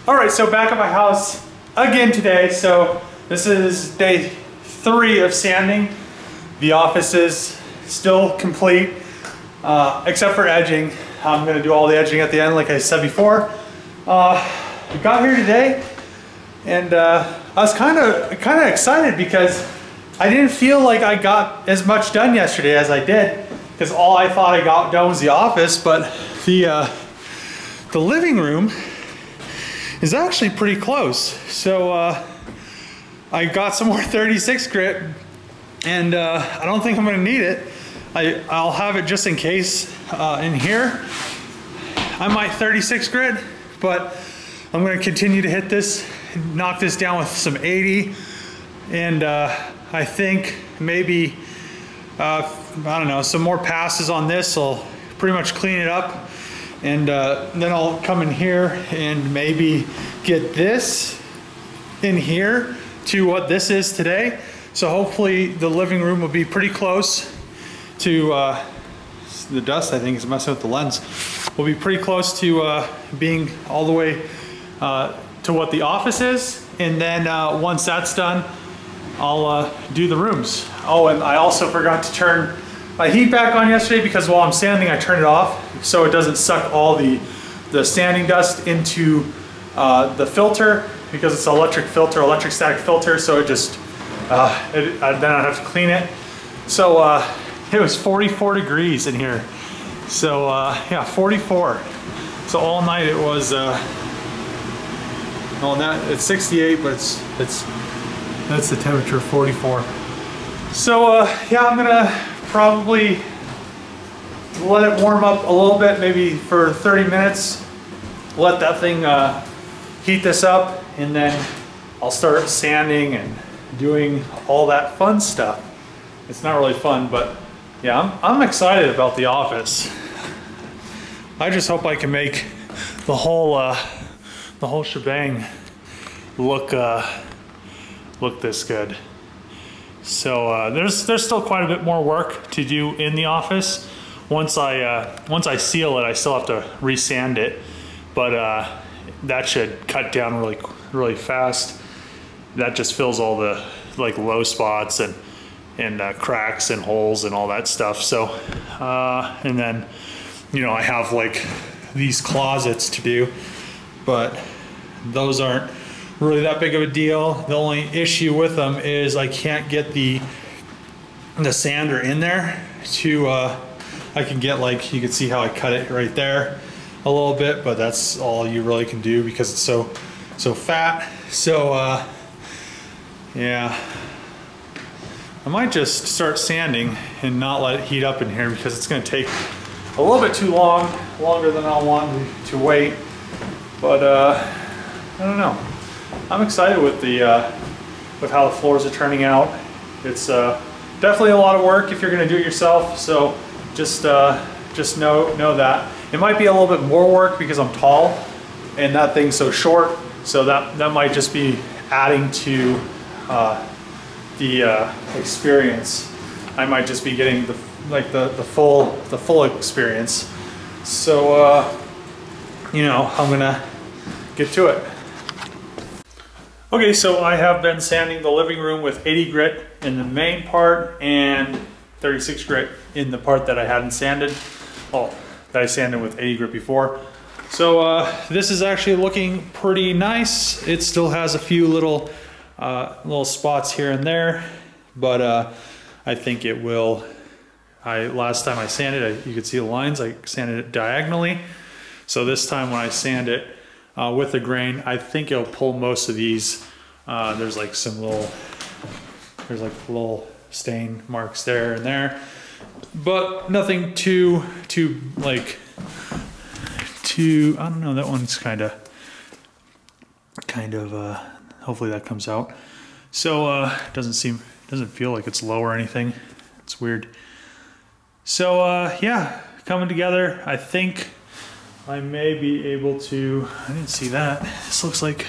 All right, so back at my house again today. So this is day 3 of sanding. The office is still complete, except for edging. I'm gonna do all the edging at the end, like I said before. We got here today, and I was kind of excited because I didn't feel like I got as much done yesterday as I did, because all I thought I got done was the office, but the living room is actually pretty close. So I got some more 36 grit, and I don't think I'm gonna need it. I'll have it just in case in here. I might 36 grit, but I'm gonna continue to hit this, knock this down with some 80, and I think maybe, I don't know, some more passes on this will pretty much clean it up. And then I'll come in here and maybe get this in here to what this is today. So hopefully the living room will be pretty close to, the dust I think is messing with the lens, will be pretty close to being all the way to what the office is. And then once that's done, I'll do the rooms. Oh, and I also forgot to turn my heat back on yesterday, because while I'm sanding I turned it off so it doesn't suck all the sanding dust into the filter, because it's an electric filter, electric static filter, so it just then I have to clean it. So it was 44 degrees in here, so yeah, 44. So all night it was well, now it's 68, but that's the temperature, 44. So yeah, I'm gonna probably let it warm up a little bit, maybe for 30 minutes. Let that thing heat this up, and then I'll start sanding and doing all that fun stuff. It's not really fun, but yeah, I'm excited about the office. I just hope I can make the whole shebang look this good. So there's still quite a bit more work to do in the office. Once I seal it, I still have to resand it, but that should cut down really fast. That just fills all the like low spots and cracks and holes and all that stuff. So and then, you know, I have like these closets to do, but those aren't really that big of a deal. The only issue with them is I can't get the sander in there to I can get, like, you can see how I cut it right there a little bit, but that's all you really can do because it's so fat. So yeah, I might just start sanding and not let it heat up in here, because it's going to take a little bit too long, longer than I want to wait. But I don't know. I'm excited with how the floors are turning out. It's definitely a lot of work if you're going to do it yourself. So just know that it might be a little bit more work because I'm tall and that thing's so short. So that might just be adding to the experience. I might just be getting the full experience. So you know, I'm gonna get to it. Okay, so I have been sanding the living room with 80 grit in the main part and 36 grit in the part that I hadn't sanded. Oh, that I sanded with 80 grit before. So this is actually looking pretty nice. It still has a few little spots here and there, but I think it will. Last time I sanded it, you could see the lines. I sanded it diagonally. So this time when I sand it with the grain, I think it'll pull most of these. There's like little stain marks there and there, but nothing too like too. I don't know. That one's kind of. Hopefully that comes out. So doesn't feel like it's low or anything. It's weird. So yeah, coming together. I think I may be able to, I didn't see that. This looks like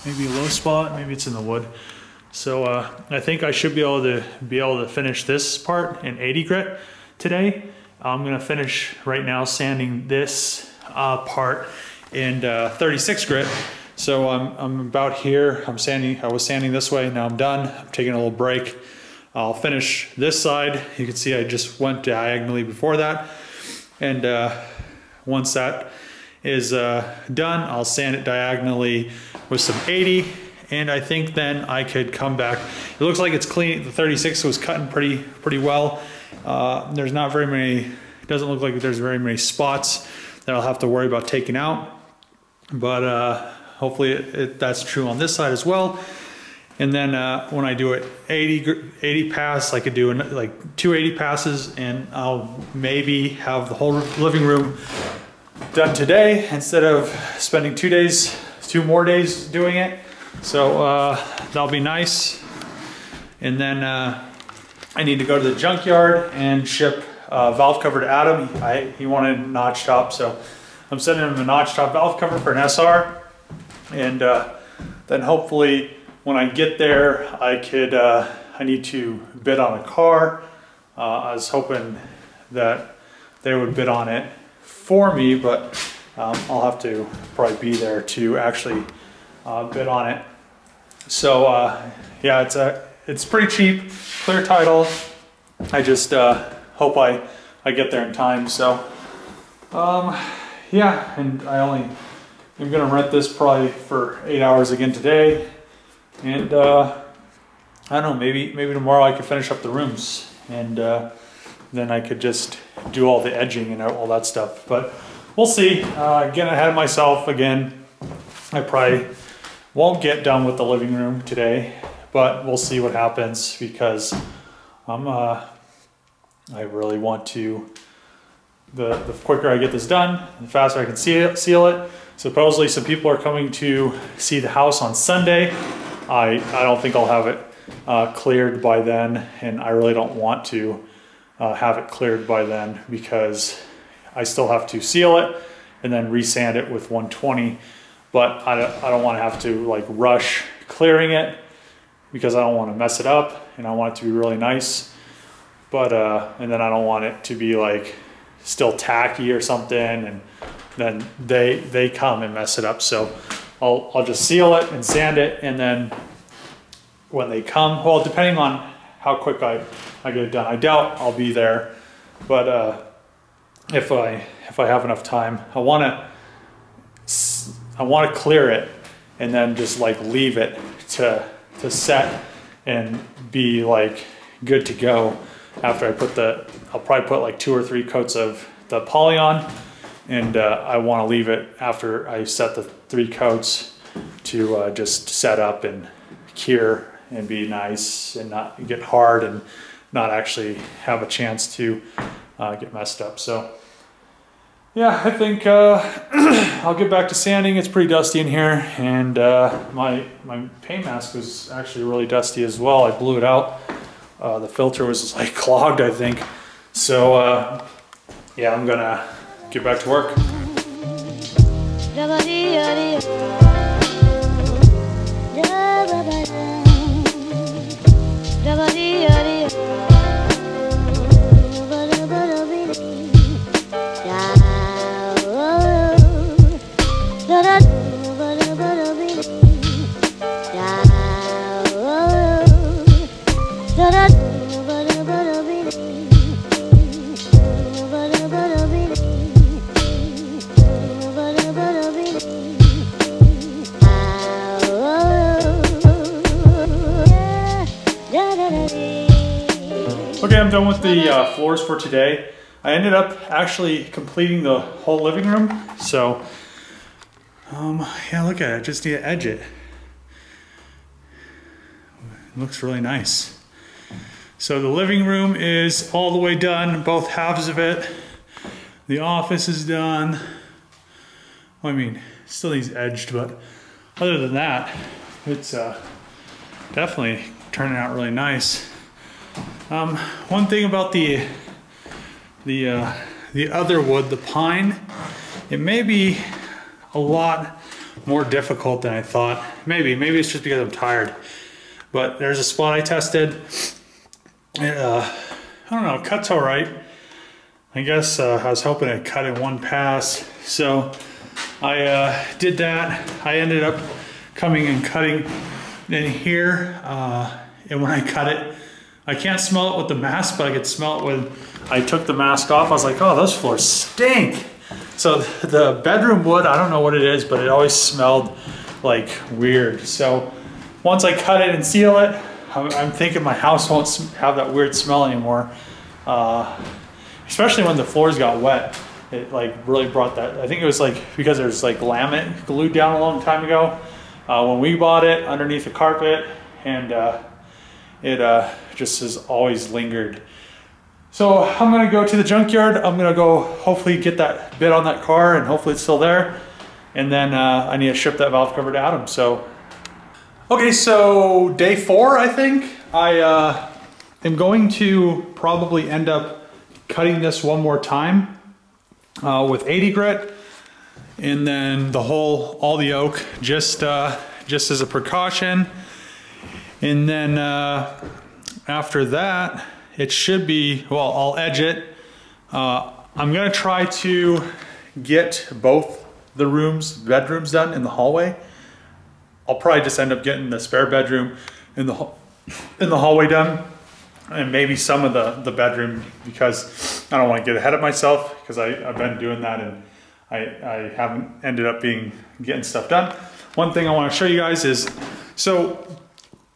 maybe a low spot, maybe it's in the wood. So I think I should be able to finish this part in 80 grit today. I'm gonna finish right now sanding this part in 36 grit. So I'm about here. I was sanding this way, now I'm done. I'm taking a little break. I'll finish this side. You can see I just went diagonally before that. And once that is done, I'll sand it diagonally with some 80. And I think then I could come back. It looks like it's clean. The 36 was cutting pretty well. There's not very many, it doesn't look like there's very many spots that I'll have to worry about taking out. But hopefully that's true on this side as well. And then when I do it 80 pass, I could do like 280 passes, and I'll maybe have the whole living room done today instead of spending 2 more days doing it. So that'll be nice. And then I need to go to the junkyard and ship valve cover to Adam. He wanted a notch top, so I'm sending him a notch top valve cover for an SR. And then hopefully when I get there, I need to bid on a car. I was hoping that they would bid on it for me, but I'll have to probably be there to actually bid on it. So yeah, it's pretty cheap, clear title. I just hope I get there in time. So yeah, and I'm gonna rent this probably for 8 hours again today. And I don't know, maybe tomorrow I could finish up the rooms, and then I could just do all the edging and all that stuff. But we'll see. Getting ahead of myself again. I probably won't get done with the living room today, but we'll see what happens, because I really want to. The quicker I get this done, the faster I can seal it. Supposedly some people are coming to see the house on Sunday. I don't think I'll have it cleared by then, and I really don't want to have it cleared by then, because I still have to seal it and then resand it with 120. But I don't want to have to like rush clearing it, because I don't want to mess it up, and I want it to be really nice. But and then I don't want it to be like still tacky or something, and then they come and mess it up. So I'll just seal it and sand it, and then when they come, well, depending on how quick I get it done, I doubt I'll be there, but if I have enough time, I want to clear it and then just like leave it to set and be like good to go. After I'll probably put like 2 or 3 coats of the poly on, and I want to leave it after I set the 3 coats to just set up and cure and be nice and not get hard and not actually have a chance to get messed up. So yeah, I think I'll get back to sanding. It's pretty dusty in here, and my paint mask was actually really dusty as well. I blew it out. The filter was like clogged, I think. So yeah, I'm gonna get back to work. Okay, I'm done with the floors for today. I ended up actually completing the whole living room. So, yeah, look at it. I just need to edge it. It looks really nice. So the living room is all the way done, both halves of it. The office is done. Well, I mean, it still needs edged, but other than that, it's definitely turning out really nice. One thing about the other wood, the pine, it may be a lot more difficult than I thought. Maybe it's just because I'm tired. But there's a spot I tested. I don't know, it cuts all right. I guess I was hoping it cut in one pass. So I did that. I ended up coming and cutting in here, and when I cut it, I can't smell it with the mask, but I could smell it when I took the mask off. I was like, oh, those floors stink. So the bedroom wood, I don't know what it is, but it always smelled like weird. So once I cut it and seal it, I'm thinking my house won't have that weird smell anymore. Especially when the floors got wet. It like really brought that. I think it was like because there's like laminate glued down a long time ago when we bought it underneath the carpet, and it just has always lingered. So I'm gonna go to the junkyard. I'm gonna go hopefully get that bit on that car, and hopefully it's still there. And then I need to ship that valve cover to Adam. So, okay, so day 4, I think. I am going to probably end up cutting this one more time with 80 grit, and then all the oak, just as a precaution. And then after that, it should be, well, I'll edge it. I'm gonna try to get both the bedrooms done in the hallway. I'll probably just end up getting the spare bedroom in the hallway done, and maybe some of the bedroom, because I don't want to get ahead of myself, because I've been doing that and I haven't ended up getting stuff done. One thing I want to show you guys is, so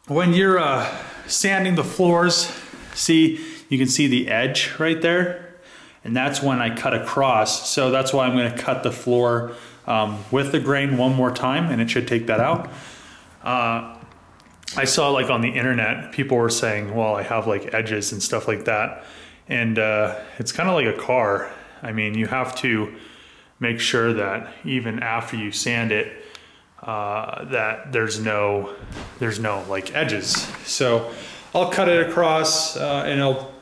when you're sanding the floors, see, you can see the edge right there, and that's when I cut across. So that's why I'm going to cut the floor with the grain one more time, and it should take that out. I saw like on the internet, people were saying, well, I have like edges and stuff like that. And it's kind of like a car. I mean, you have to make sure that even after you sand it, that there's no like edges. So I'll cut it across and I'll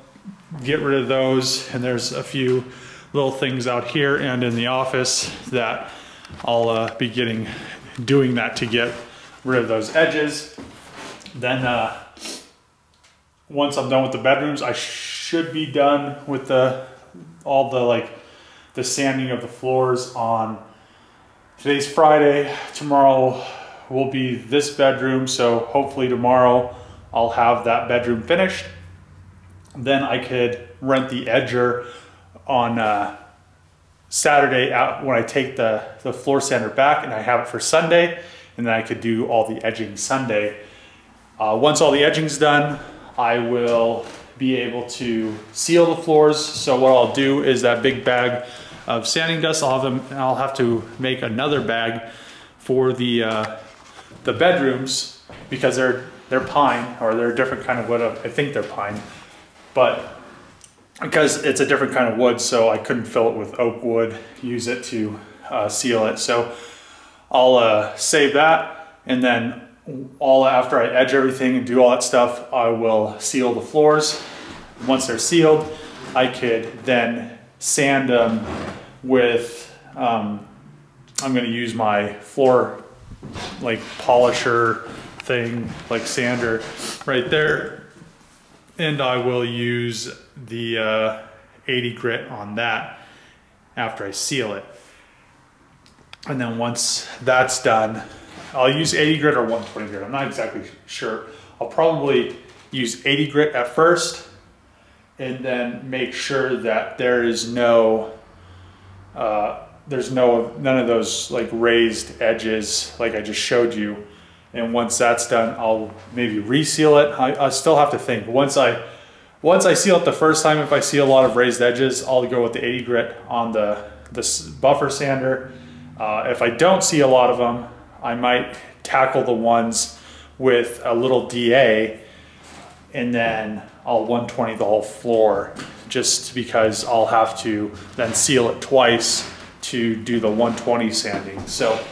get rid of those. And there's a few little things out here and in the office that I'll be doing that to get rid of those edges. Then once I'm done with the bedrooms, I should be done with all the sanding of the floors on, today's Friday, tomorrow will be this bedroom, so hopefully tomorrow I'll have that bedroom finished. Then I could rent the edger on Saturday out when I take the floor sander back, and I have it for Sunday, and then I could do all the edging Sunday. Once all the edging's done, I will be able to seal the floors. So what I'll do is that big bag of sanding dust, I'll have to make another bag for the bedrooms, because they're pine, or they're a different kind of wood. I think they're pine, but because it's a different kind of wood, so I couldn't fill it with oak wood, use it to seal it. So I'll save that, and then after I edge everything and do all that stuff, I will seal the floors. Once they're sealed, I could then sand them with, I'm gonna use my floor like polisher thing, like sander right there. And I will use the 80 grit on that after I seal it. And then once that's done, I'll use 80 grit or 120 grit. I'm not exactly sure. Of probably use 80 grit at first, and then make sure that there is none of those like raised edges like I just showed you. And once that's done, I'll maybe reseal it. I still have to think. Once I seal it the first time, if I see a lot of raised edges, I'll go with the 80 grit on the buffer sander. If I don't see a lot of them, I might tackle the ones with a little DA, and then I'll 120 the whole floor, just because I'll have to then seal it twice to do the 120 sanding. So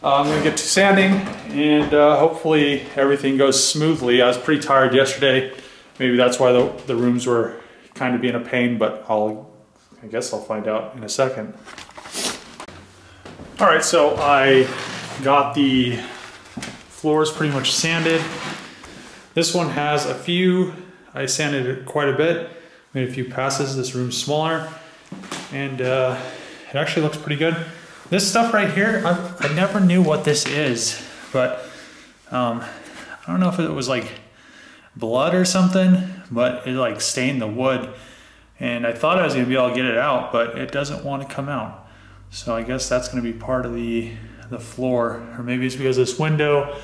I'm gonna get to sanding, and hopefully everything goes smoothly. I was pretty tired yesterday. Maybe that's why the rooms were kind of being a pain, but I guess I'll find out in a second. All right, so I got the floors pretty much sanded. This one has I sanded it quite a bit, made a few passes. This room's smaller, and it actually looks pretty good. This stuff right here, I never knew what this is, but I don't know if it was like blood or something, but it like stained the wood. And I thought I was gonna be able to get it out, but it doesn't want to come out. So I guess that's gonna be part of the floor, or maybe it's because of this window,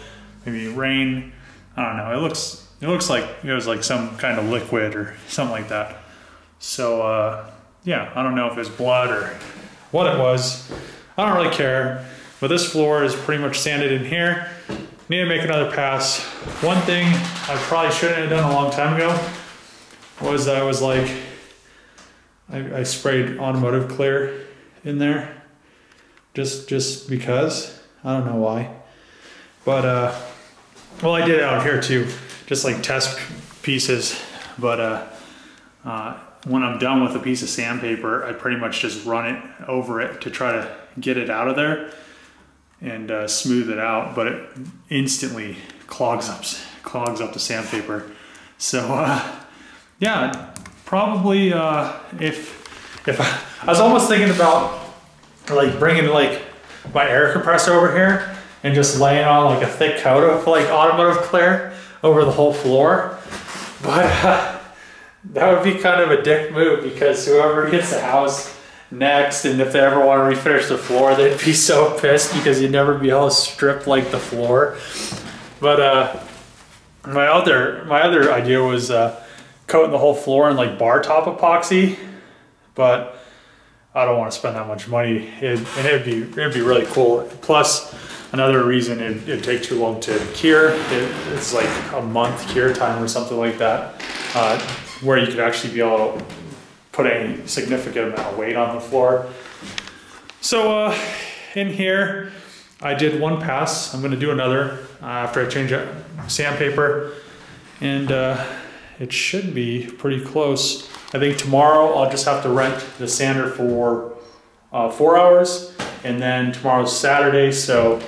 maybe rain. I don't know. It looks like it was like some kind of liquid or something like that. So yeah, I don't know if it's blood or what it was. I don't really care. But this floor is pretty much sanded in here. Need to make another pass. One thing I probably shouldn't have done a long time ago was I sprayed automotive clear in there. Just because. I don't know why. But well, I did it out here too. Just like test pieces. But when I'm done with a piece of sandpaper, I pretty much just run it over it to try to get it out of there and smooth it out, but it instantly clogs up the sandpaper. So yeah, probably if I was almost thinking about like bringing like my air compressor over here and just laying on like a thick coat of like automotive clear over the whole floor, but that would be kind of a dick move, because whoever gets the house next, and if they ever want to refinish the floor, they'd be so pissed because you'd never be able to strip like the floor. But my other idea was coating the whole floor in like bar top epoxy, but I don't want to spend that much money. It'd be really cool. Plus, another reason it'd take too long to cure. It's like a month cure time or something like that, where you could actually be able to put any significant amount of weight on the floor. So in here, I did one pass. I'm gonna do another after I change out sandpaper, and it should be pretty close. I think tomorrow I'll just have to rent the sander for 4 hours, and then tomorrow's Saturday, so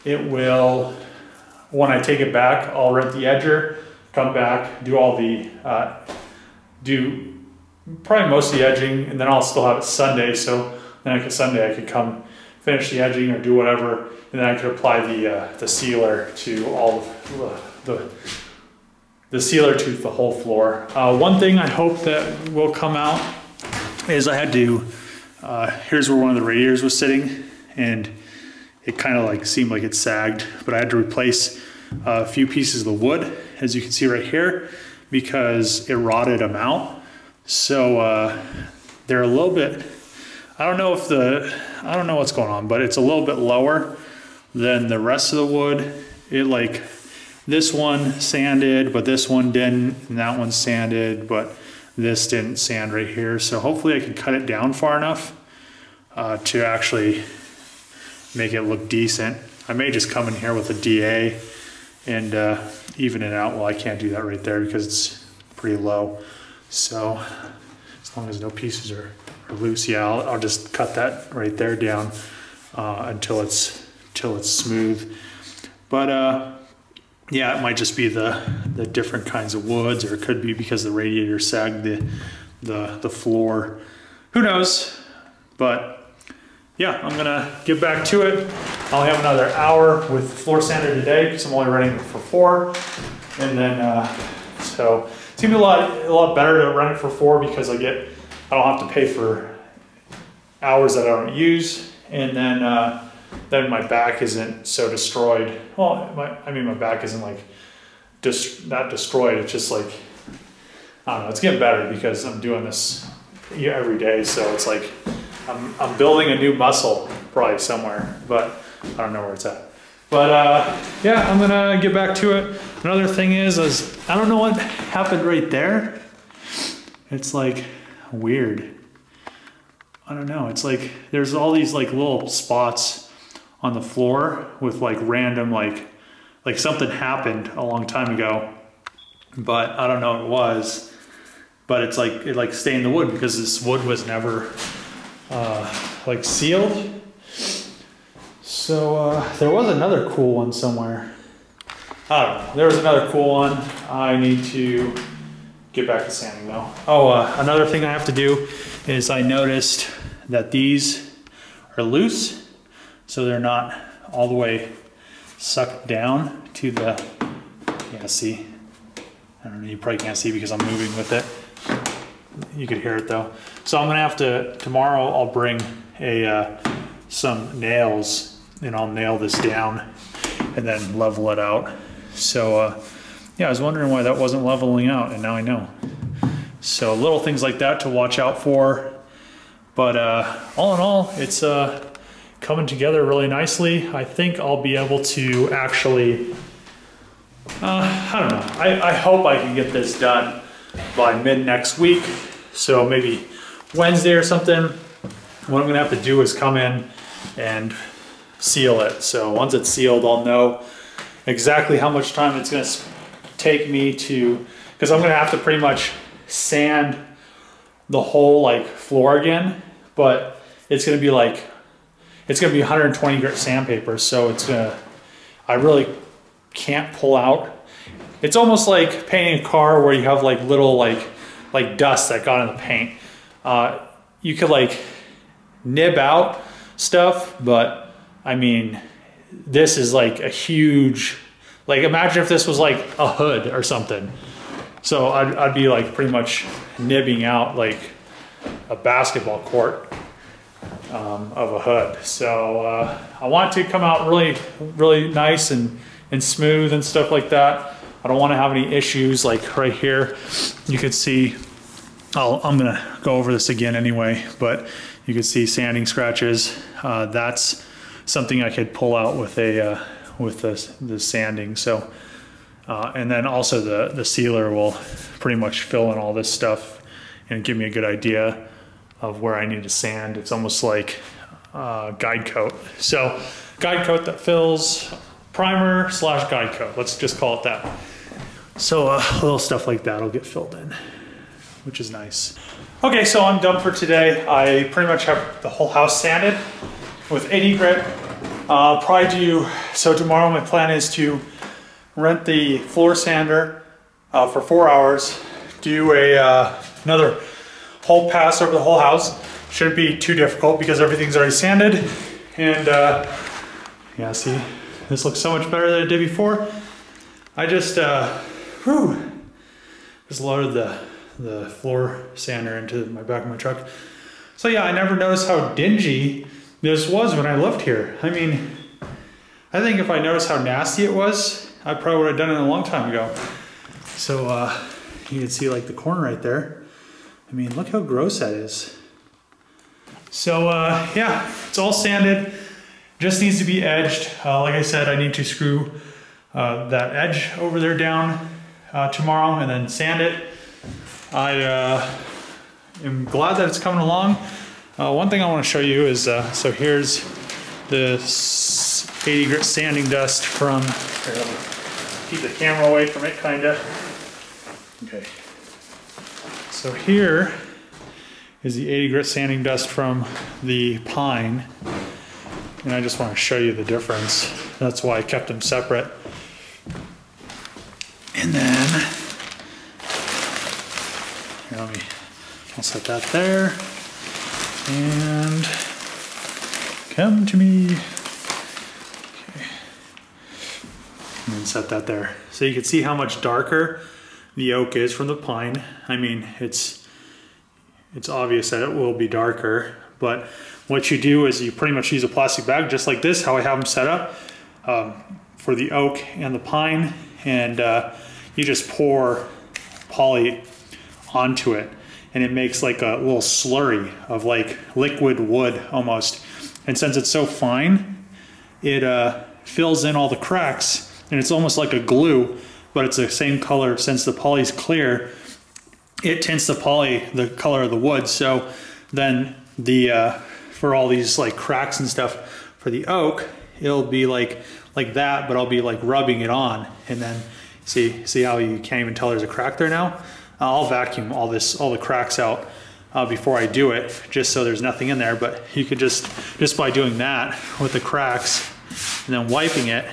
it will, when I take it back, I'll rent the edger, come back, do all the, do probably most of the edging, and then I'll still have it Sunday, so then Sunday I could come finish the edging or do whatever, and then I could apply the sealer to all of the sealer to the whole floor. One thing I hope that will come out is I had to, here's where one of the radiators was sitting, and it kind of like seemed like it sagged, but I had to replace a few pieces of the wood, as you can see right here, because it rotted them out. So they're a little bit, I don't know what's going on, but it's a little bit lower than the rest of the wood. It like, this one sanded, but this one didn't, and that one sanded, but this didn't sand right here. So hopefully I can cut it down far enough to actually make it look decent. I may just come in here with a DA and even it out. Well, I can't do that right there because it's pretty low. So as long as no pieces are loose, yeah, I'll just cut that right there down until it's smooth. But yeah, it might just be the different kinds of woods, or it could be because the radiator sagged the floor. Who knows? But yeah, I'm gonna get back to it. I'll have another hour with floor sander today because I'm only running it for 4, and then so it's gonna be a lot better to run it for 4 because I don't have to pay for hours that I don't use, and then my back isn't so destroyed. Well, my back isn't like not destroyed. It's just like, I don't know. It's getting better because I'm doing this every day. So it's like I'm building a new muscle probably somewhere, but I don't know where it's at. But yeah, I'm gonna get back to it. Another thing is I don't know what happened right there. It's like weird. I don't know. It's like there's all these like little spots on the floor with like random like something happened a long time ago, but I don't know what it was. But it's like it like stained the wood because this wood was never like sealed. So there was another cool one somewhere. I don't know. There was another cool one. I need to get back to sanding though. Oh, another thing I have to do is I noticed that these are loose. so they're not all the way sucked down to the, yeah, see, I don't know, you probably can't see because I'm moving with it. You could hear it though. So I'm gonna have to, tomorrow I'll bring some nails and I'll nail this down and then level it out. So yeah, I was wondering why that wasn't leveling out, and now I know. So little things like that to watch out for. But all in all, it's coming together really nicely. I think I'll be able to actually, I don't know, I hope I can get this done by mid next week. So maybe Wednesday or something. What I'm gonna have to do is come in and seal it. So once it's sealed, I'll know exactly how much time it's gonna take me to, because I'm gonna have to pretty much sand the whole like floor again, but it's gonna be like, it's gonna be 120 grit sandpaper. So it's gonna, I really can't pull out. It's almost like painting a car where you have like little like dust that got in the paint. You could like nib out stuff, but I mean, this is like a huge, like imagine if this was like a hood or something. So I'd be like pretty much nibbing out like a basketball court of a hood. So I want it to come out really nice and smooth and stuff like that. I don't want to have any issues like right here. You could see, I'm gonna go over this again anyway, but you can see sanding scratches. That's something I could pull out with the sanding. So, and then also the sealer will pretty much fill in all this stuff and give me a good idea of where I need to sand. It's almost like guide coat. So guide coat that fills, primer / guide coat. Let's just call it that. So little stuff like that will get filled in, which is nice. Okay, so I'm done for today. I pretty much have the whole house sanded with 80 grit. Probably do, so tomorrow my plan is to rent the floor sander for 4 hours, do another whole pass over the whole house. Shouldn't be too difficult because everything's already sanded. And yeah, see, this looks so much better than it did before. I just, just loaded the floor sander into my back of my truck. So yeah, I never noticed how dingy this was when I lived here. I mean, I think if I noticed how nasty it was, I probably would have done it a long time ago. So you can see like the corner right there. I mean, look how gross that is. So yeah, it's all sanded, just needs to be edged. Like I said, I need to screw that edge over there down tomorrow and then sand it. I am glad that it's coming along. One thing I want to show you is, so here's the 80 grit sanding dust from, here, let me keep the camera away from it, kinda. Okay. So here is the 80 grit sanding dust from the pine. And I just want to show you the difference. That's why I kept them separate. And then, here, I'll set that there. And come to me. Okay. And then set that there. So you can see how much darker the oak is from the pine. I mean, it's obvious that it will be darker, but what you do is you pretty much use a plastic bag just like this, how I have them set up for the oak and the pine, and you just pour poly onto it, and it makes like a little slurry of like liquid wood almost. And since it's so fine, it fills in all the cracks, and it's almost like a glue, but it's the same color. Since the poly's clear, it tints the poly the color of the wood. So then the for all these like cracks and stuff for the oak, it'll be like that, but I'll be like rubbing it on, and then see how you can't even tell there's a crack there now. I'll vacuum all the cracks out before I do it, just so there's nothing in there. But you could just by doing that with the cracks and then wiping it,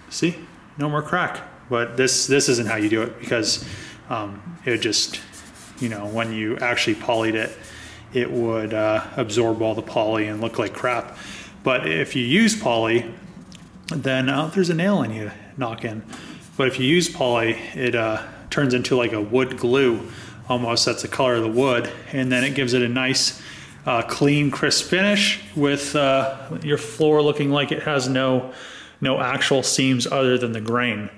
see, no more crack. But this isn't how you do it, because it just, you know, when you actually polyed it, it would absorb all the poly and look like crap. But if you use poly, then there's a nail I need to knock in. But if you use poly, it turns into like a wood glue almost. That's the color of the wood, and then it gives it a nice clean, crisp finish with your floor looking like it has no actual seams other than the grain.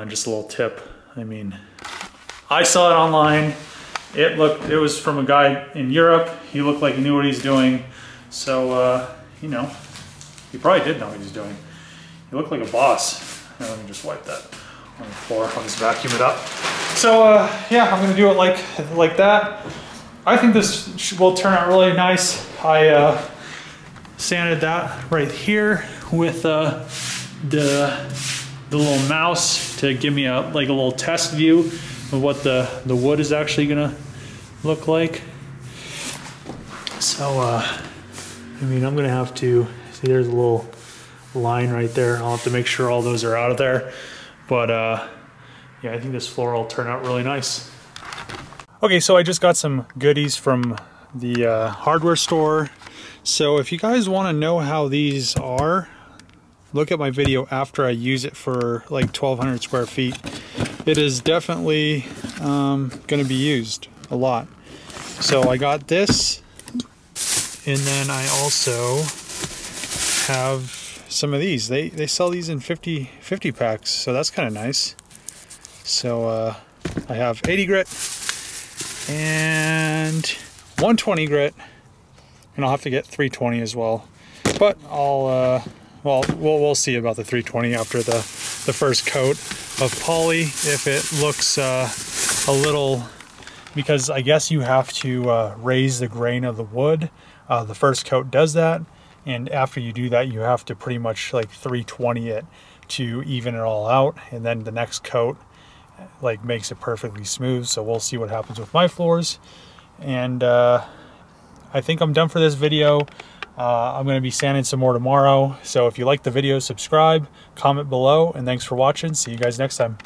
Just a little tip. I mean, I saw it online. It was from a guy in Europe. He looked like he knew what he's doing. So, you know, he probably did know what he's doing. He looked like a boss. Now, let me just wipe that on the floor. I'll just vacuum it up. So, yeah, I'm gonna do it like that. I think this will turn out really nice. I sanded that right here with the little mouse to give me a little test view of what the wood is actually gonna look like. So I mean, I'm gonna have to see, there's a little line right there. I'll have to make sure all those are out of there. But yeah, I think this floor will turn out really nice. Okay, so I just got some goodies from the hardware store. So if you guys want to know how these are, look at my video after I use it for like 1,200 square feet. It is definitely going to be used a lot. So I got this, and then I also have some of these. They sell these in 50 packs, so that's kind of nice. So I have 80 grit and 120 grit, and I'll have to get 320 as well. But I'll well, we'll see about the 320 after the first coat of poly, if it looks a little, because I guess you have to raise the grain of the wood. The first coat does that, and after you do that, you have to pretty much like 320 it to even it all out, and then the next coat like makes it perfectly smooth. So we'll see what happens with my floors. And I think I'm done for this video. I'm going to be sanding some more tomorrow. So if you like the video, subscribe, comment below, and thanks for watching. See you guys next time.